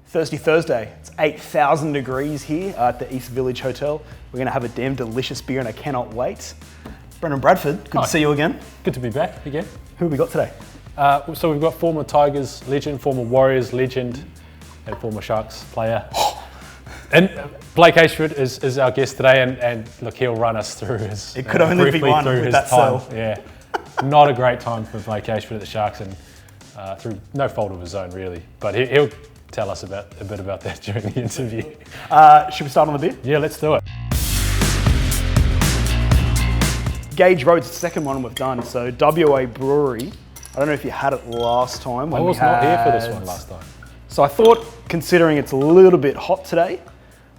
Thirsty Thursday. It's 8,000 degrees here at the East Village Hotel. We're going to have a damn delicious beer and I cannot wait. Brendan Bradford, good to see you again. Good to be back again. Who have we got today? So we've got former Tigers legend, former Warriors legend, and former Sharks player. And Blake Ayshford is our guest today, and look, he'll run us through his. It could only be one with that cell. Yeah, not a great time for Blake Ayshford at the Sharks, and through no fault of his own really. But he'll tell us a bit about that during the interview. Should we start on the beer? Yeah, let's do it. Gage Road's the second one we've done. So WA Brewery. I don't know if you had it last time. I was not here for this one last time. So I thought, considering it's a little bit hot today,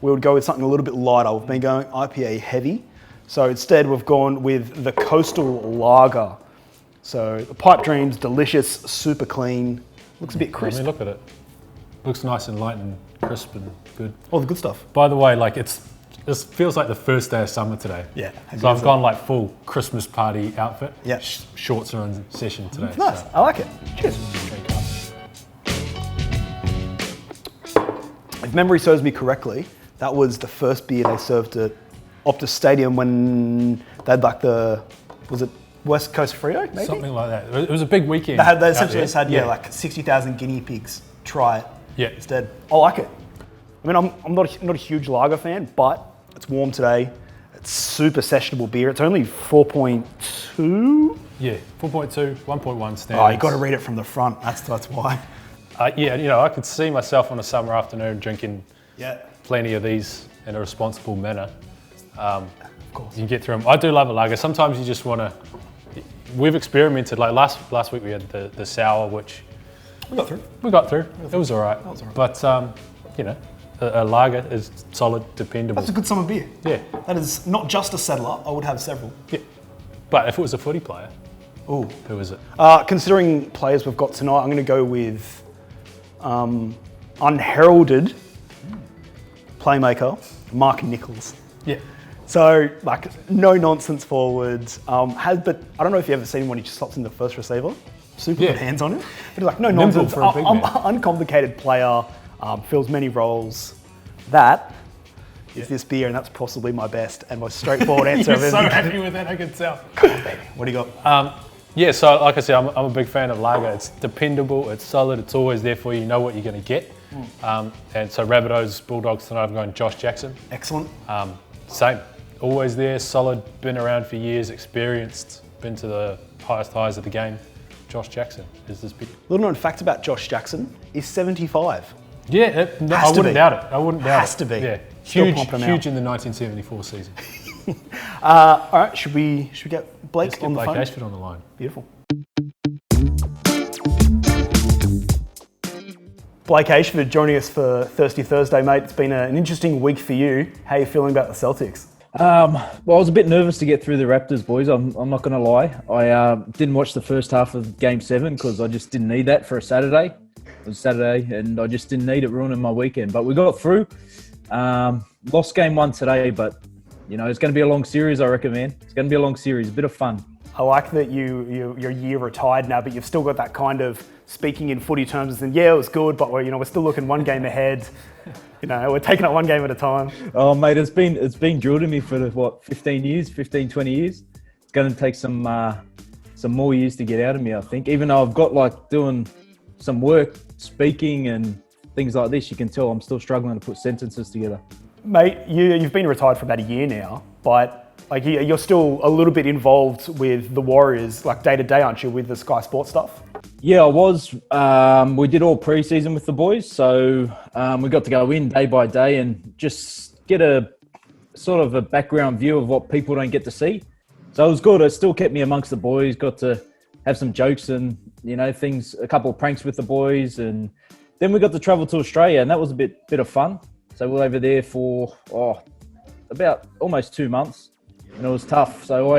we would go with something a little bit lighter. We've been going IPA heavy. So instead we've gone with the Coastal Lager. So the Pipe Dream's delicious, super clean, looks a bit crisp. I mean, look at it. Looks nice and light and crisp and good. All the good stuff. By the way, like this feels like the first day of summer today. Yeah. So I've gone like full Christmas party outfit. Yeah. Shorts are in session today. Nice, so. I like it. Cheers. If memory serves me correctly, that was the first beer they served at Optus Stadium when they had like was it West Coast Frio, maybe? Something like that. It was a big weekend. They essentially just had, like 60,000 guinea pigs try it instead. I like it. I mean, I'm not a huge lager fan, but it's warm today. It's super sessionable beer. It's only 4.2. Yeah, 4.2, 1.1 standards. Oh, you got to read it from the front. That's why. Yeah, I could see myself on a summer afternoon drinking plenty of these in a responsible manner. Of course. You can get through them. I do love a lager. Sometimes you just want to. We've experimented. Like last week we had the sour, which we got through. It was all right. But a lager is solid, dependable. That's a good summer beer. Yeah. That is not just a settler. I would have several. Yeah. But if it was a footy player, who is it? Considering players we've got tonight, I'm going to go with unheralded playmaker Mark Nichols. Yeah. So, like, no nonsense forwards. But I don't know if you've ever seen him when he just slots in the first receiver. Super good hands on him. But like, no nonsense, for a big man. Uncomplicated player, fills many roles. That is this beer, and that's possibly my best and most straightforward answer. You're so happy with that, I can tell. Come on, baby. What do you got? So like I said, I'm a big fan of lager. It's dependable, it's solid, it's always there for you. You know what you're going to get. And so Rabbitohs, Bulldogs tonight, I'm going Josh Jackson. Excellent. Same. Always there, solid, been around for years, experienced, been to the highest highs of the game. Josh Jackson is this big. Little known fact about Josh Jackson, he's 75. Yeah, I wouldn't doubt it. Has to be. Yeah, Still huge in the 1974 season. All right, should we get Blake on the phone? Blake Ayshford on the line. Beautiful. Blake Ayshford joining us for Thirsty Thursday, mate. It's been an interesting week for you. How are you feeling about the Celtics? Well, I was a bit nervous to get through the Raptors, boys. I'm not going to lie. I didn't watch the first half of Game 7 because I just didn't need that for a Saturday. It was Saturday, and I just didn't need it ruining my weekend. But we got through. Lost Game 1 today, but it's going to be a long series, I reckon, man. It's going to be a long series, a bit of fun. I like that you're a year retired now, but you've still got that kind of speaking in footy terms. And yeah, it was good, but we're still looking one game ahead. We're taking it one game at a time. Oh, mate, it's been drilled in me for 15 years, 15, 20 years. It's going to take some more years to get out of me, I think. Even though I've got doing some work, speaking and things like this, you can tell I'm still struggling to put sentences together. Mate, you've been retired for about a year now, but you're still a little bit involved with the Warriors, day to day, aren't you, with the Sky Sports stuff? Yeah, I was. We did all pre-season with the boys, so we got to go in day by day and just get a sort of a background view of what people don't get to see. So it was good. It still kept me amongst the boys, got to have some jokes and, things, a couple of pranks with the boys. And then we got to travel to Australia, and that was a bit of fun. So we were over there for about almost 2 months, and it was tough. So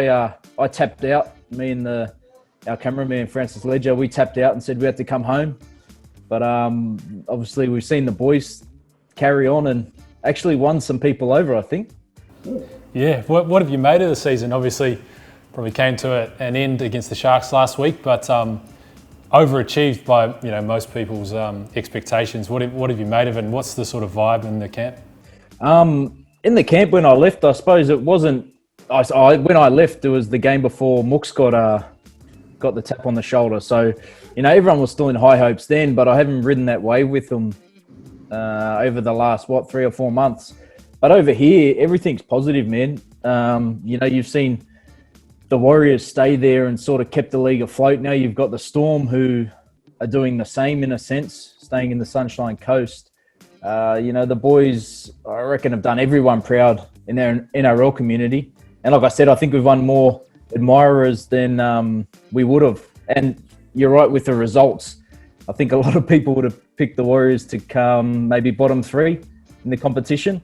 I tapped out. Me and our cameraman, Francis Ledger, we tapped out and said we had to come home. But obviously we've seen the boys carry on and actually won some people over, I think. Yeah, what have you made of the season? Obviously, probably came to an end against the Sharks last week, but overachieved by most people's expectations. What have you made of it, and what's the sort of vibe in the camp? In the camp when I left, I suppose it wasn't. When I left, it was the game before Mooks got the tap on the shoulder. So, everyone was still in high hopes then, but I haven't ridden that wave with them over the last 3 or 4 months. But over here, everything's positive, man. You've seen the Warriors stay there and sort of kept the league afloat. Now you've got the Storm who are doing the same in a sense, staying in the Sunshine Coast. The boys, I reckon, have done everyone proud in their NRL community. And like I said, I think we've won more admirers than we would have. And you're right with the results. I think a lot of people would have picked the Warriors to come maybe bottom 3 in the competition.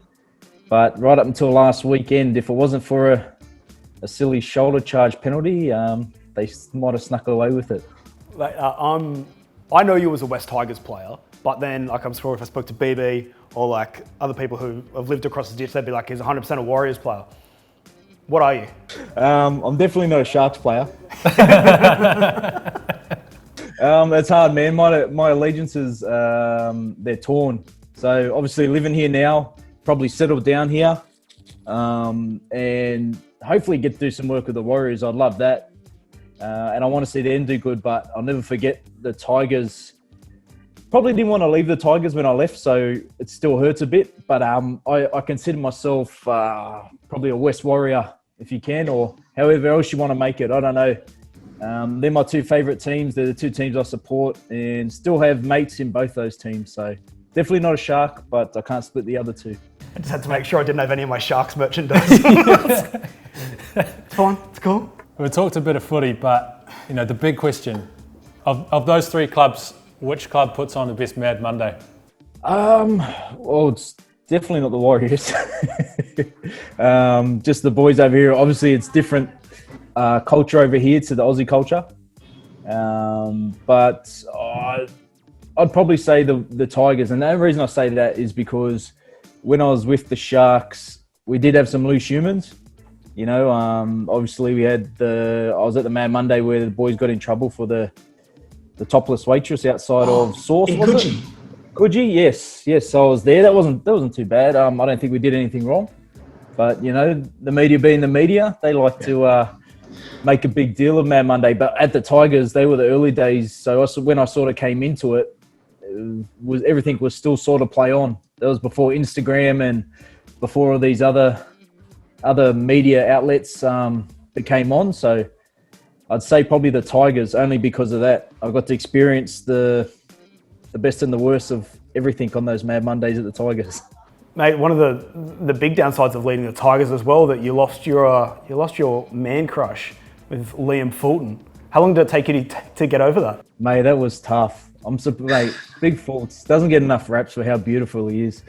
But right up until last weekend, if it wasn't for a silly shoulder charge penalty, they might have snuck away with it. I know you as a West Tigers player, but then I'm sure if I spoke to BB or other people who have lived across the ditch, they'd be like, he's 100% a Warriors player. What are you? I'm definitely not a Sharks player. That's hard, man. My allegiances, they're torn. So obviously living here now, probably settled down here, and hopefully get to do some work with the Warriors. I'd love that. And I want to see them do good, but I'll never forget the Tigers. Probably didn't want to leave the Tigers when I left, so it still hurts a bit. But I consider myself probably a West Warrior, if you can, or however else you want to make it. I don't know. They're my 2 favourite teams. They're the 2 teams I support, and still have mates in both those teams. So definitely not a Shark, but I can't split the other 2. I just had to make sure I didn't have any of my Sharks merchandise. It's fine. It's cool. We've talked a bit of footy, but the big question of those 3 clubs, which club puts on the best Mad Monday? Well, it's definitely not the Warriors. Just the boys over here. Obviously, it's different culture over here to the Aussie culture. But I'd probably say the Tigers. And the only reason I say that is because when I was with the Sharks, we did have some loose humans. Obviously we had I was at the Mad Monday where the boys got in trouble for the topless waitress outside of Sauce, was it? Coogee, yes. So I was there. That wasn't too bad. I don't think we did anything wrong. But, the media being the media, they like to make a big deal of Mad Monday. But at the Tigers, they were the early days. So when I sort of came into it, everything was still sort of play on. That was before Instagram and before all these other media outlets that came on. So I'd say probably the Tigers, only because of that. I got to experience the best and the worst of everything on those Mad Mondays at the Tigers. Mate, one of the big downsides of leading the Tigers as well, that you lost your man crush with Liam Fulton. How long did it take you to get over that? Mate, that was tough. Mate, Big Fultz doesn't get enough raps for how beautiful he is.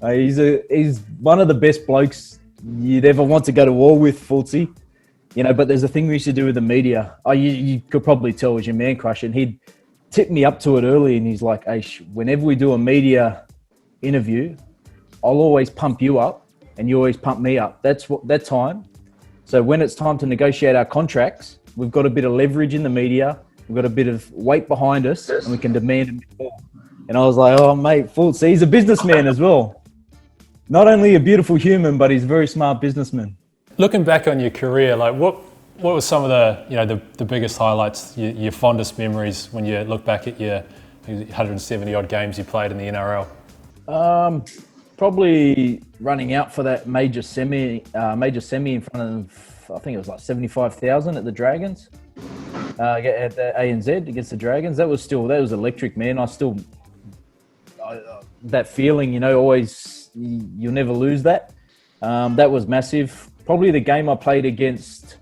He's one of the best blokes you'd ever want to go to war with, Fultzy. But there's a thing we used to do with the media. You could probably tell it was your man crush, and he'd tip me up to it early, and he's like, Aysh, whenever we do a media interview, I'll always pump you up, and you always pump me up. That's that time. So when it's time to negotiate our contracts, we've got a bit of leverage in the media, we've got a bit of weight behind us, and we can demand a bit more. And I was like, oh, mate, Fultz, he's a businessman as well. Not only a beautiful human, but he's a very smart businessman. Looking back on your career, what was some of the biggest highlights, your fondest memories when you look back at your 170 odd games you played in the NRL? Probably running out for that major semi in front of, I think it was like 75,000 at the Dragons. At the ANZ against the Dragons. That was electric, man. That feeling, always, you'll never lose that. That was massive. Probably the game I played against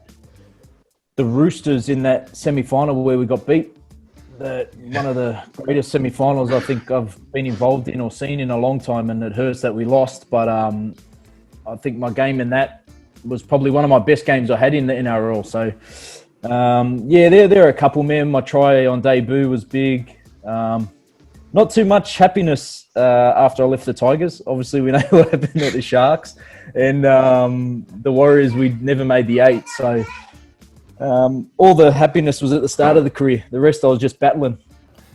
the Roosters in that semi-final where we got beat. One of the greatest semi-finals I think I've been involved in or seen in a long time, and it hurts that we lost. But I think my game in that was probably one of my best games I had in the NRL. So, there are a couple, man. My try on debut was big. Not too much happiness after I left the Tigers. Obviously, we know what happened at the Sharks. And the Warriors, we never made the 8. So, All the happiness was at the start of the career. The rest I was just battling.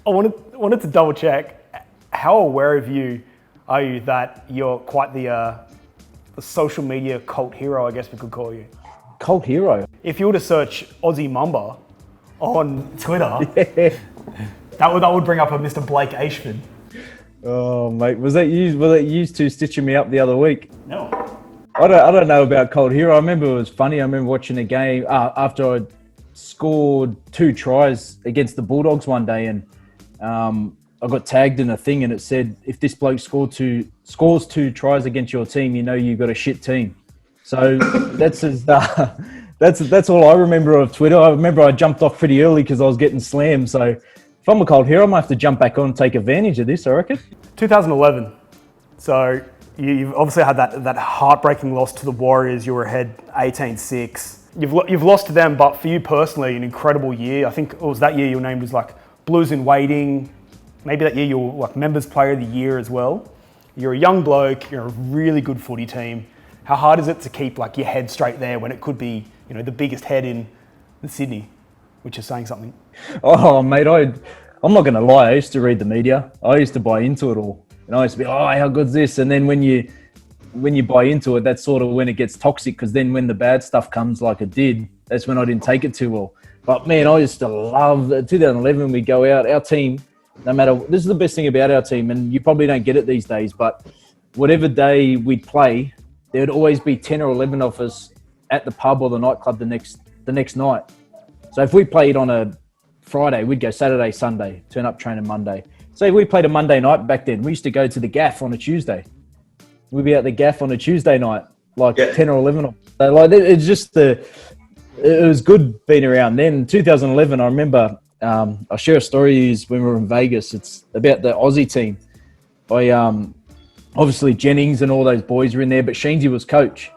I wanted to double check. How aware of you are you that you're quite the social media cult hero, I guess we could call you? Cult hero? If you were to search Aussie Mamba on Twitter, that would bring up a Mr. Blake Ayshford. Oh, mate, was that you two stitching me up the other week? No. I don't know about Cold Hero. I remember it was funny. I remember watching a game after I scored 2 tries against the Bulldogs one day, and I got tagged in a thing, and it said, if this bloke scores 2 tries against your team, you know you've got a shit team. So that's all I remember of Twitter. I remember I jumped off pretty early because I was getting slammed. So if I'm a Cold Hero, I might have to jump back on and take advantage of this, I reckon. 2011. So you've obviously had that heartbreaking loss to the Warriors. You were ahead 18-6. You've lost to them, but for you personally, an incredible year. I think it was that year your name was like Blues in Waiting. Maybe that year you were like Members Player of the Year as well. You're a young bloke. You're a really good footy team. How hard is it to keep like your head straight there when it could be, you know, the biggest head in Sydney, which is saying something? Oh, mate, I'm not going to lie. I used to read the media. I used to buy into it all. And I used to be, oh, how good's this? And then when you buy into it, that's sort of when it gets toxic, because then when the bad stuff comes like it did, that's when I didn't take it too well. But man, I used to love 2011. We go out, our team, no matter, this is the best thing about our team, and you probably don't get it these days, but whatever day we'd play, there'd always be 10 or 11 of us at the pub or the nightclub the next night. So if we played on a Friday, we'd go Saturday, Sunday, turn up training Monday. So if we played a Monday night back then, we used to go to the gaff on a Tuesday. We'd be at the gaff on a Tuesday night, like 10 or 11 of us. So like, it's just it was good being around then. 2011, I remember, I'll share a story is when we were in Vegas. It's about the Aussie team. Obviously Jennings and all those boys were in there, but Sheensy was coach.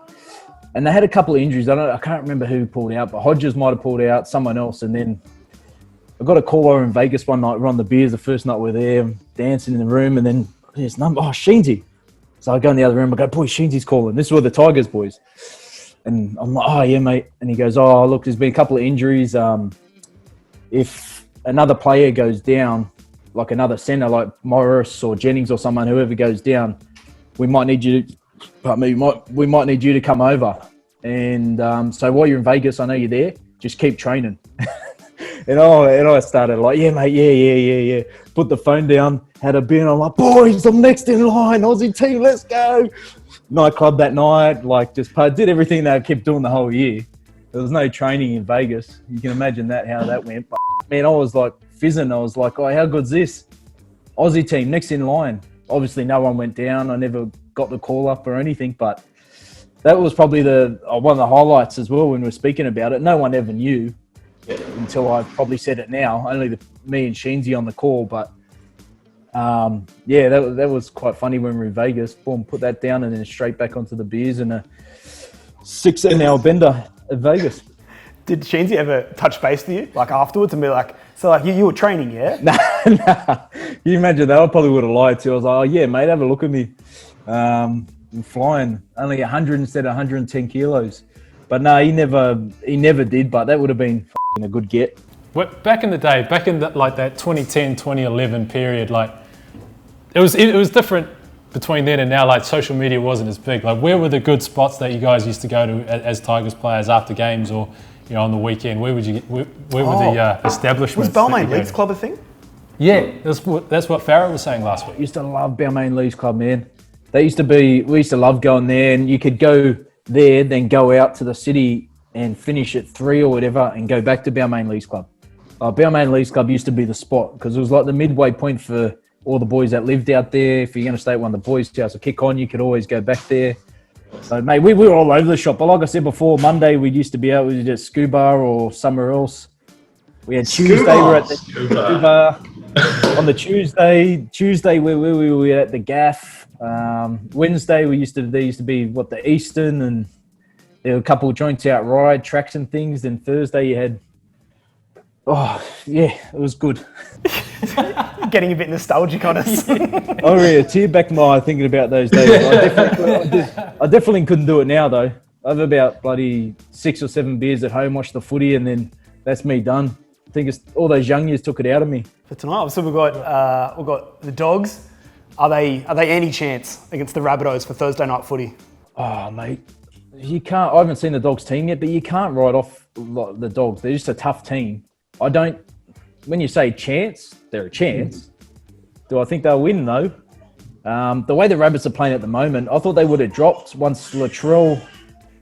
And they had a couple of injuries. I can't remember who pulled out, but Hodges might have pulled out, someone else. And then I got a call over in Vegas one night. We're on the beers the first night we're there, dancing in the room, and then his number, Sheensy. So I go in the other room, I go, boy, Sheensy's calling. This were the Tigers boys. And I'm like, oh, yeah, mate. And he goes, oh, look, there's been a couple of injuries. If another player goes down, like another centre, like Morris or Jennings or someone, whoever goes down, we might need you to come over. And so while you're in Vegas, I know you're there, just keep training. and I started like, yeah, mate, yeah. Put the phone down, had a beer, and I'm like, boys, I'm next in line, Aussie team, let's go. Nightclub that night, like just did everything that I kept doing the whole year. There was no training in Vegas. You can imagine how that went. But man, I was like fizzing. I was like, oh, how good's this? Aussie team, next in line. Obviously, no one went down. I never got the call up or anything, but that was probably one of the highlights as well when we were speaking about it. No one ever knew until I probably said it now. Only me and Sheensy on the call, but that was quite funny when we were in Vegas. Boom, put that down and then straight back onto the beers and a 16-hour bender at Vegas. Did Sheensy ever touch base with you, like afterwards, and be like, so like you were training, yeah? Nah. You imagine that? I probably would have lied to you. I was like, oh yeah, mate, have a look at me. I'm flying only 100 instead of 110 kilos. But no, he never did. But that would have been a good get. Back in the day, like that 2010, 2011 period, like it was different between then and now. Like social media wasn't as big. Like where were the good spots that you guys used to go to as Tigers players after games or on the weekend? Where were the establishments? Was Balmain Leagues Club a thing? Yeah, that's what Farrah was saying last week. I used to love Balmain Leagues Club, man. We used to love going there, and you could go there, then go out to the city and finish at 3 or whatever and go back to Balmain Leagues Club. Balmain Leagues Club used to be the spot because it was like the midway point for all the boys that lived out there. If you're going to stay at one of the boys' house or kick on, you could always go back there. So, mate, we were all over the shop. But like I said before, Monday we used to be out with just Scuba or somewhere else. We had Tuesday, we were at the Scuba. On the Tuesday we were at the Gaff. Wednesday there used to be the Eastern, and there were a couple of joints out ride tracks and things. Then Thursday you had, it was good. Getting a bit nostalgic on us. Oh yeah, tear back my eye thinking about those days. I definitely couldn't do it now though. I have about bloody 6 or 7 beers at home, watch the footy, and then that's me done. I think it's all those young years took it out of me. For tonight, obviously we've got the Dogs. Are they any chance against the Rabbitohs for Thursday night footy? Oh, mate, you can't. I haven't seen the Dogs team yet, but you can't write off the Dogs. They're just a tough team. When you say chance, they're a chance. Do I think they'll win though? The way the Rabbits are playing at the moment, I thought they would have dropped once Latrell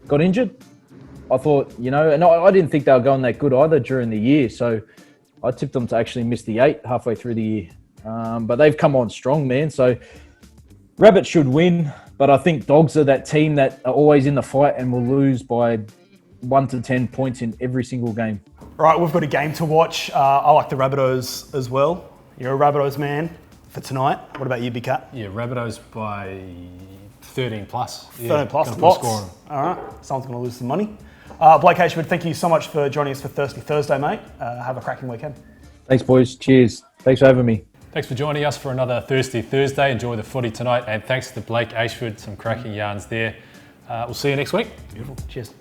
got injured. I thought, and I didn't think they were going that good either during the year. So I tipped them to actually miss the 8 halfway through the year. But they've come on strong, man. So Rabbits should win, but I think Dogs are that team that are always in the fight and will lose by 1 to 10 points in every single game. Right, we've got a game to watch. I like the Rabbitohs as well. You're a Rabbitohs man for tonight. What about you, Big Cat? Yeah, Rabbitohs by 13 plus. 13 plus, gonna lots. score 'em. All right, someone's going to lose some money. Blake Ayshford, thank you so much for joining us for Thirsty Thursday, mate. Have a cracking weekend. Thanks, boys. Cheers. Thanks for having me. Thanks for joining us for another Thirsty Thursday. Enjoy the footy tonight, and thanks to Blake Ayshford, some cracking yarns there. We'll see you next week. Beautiful. Cheers.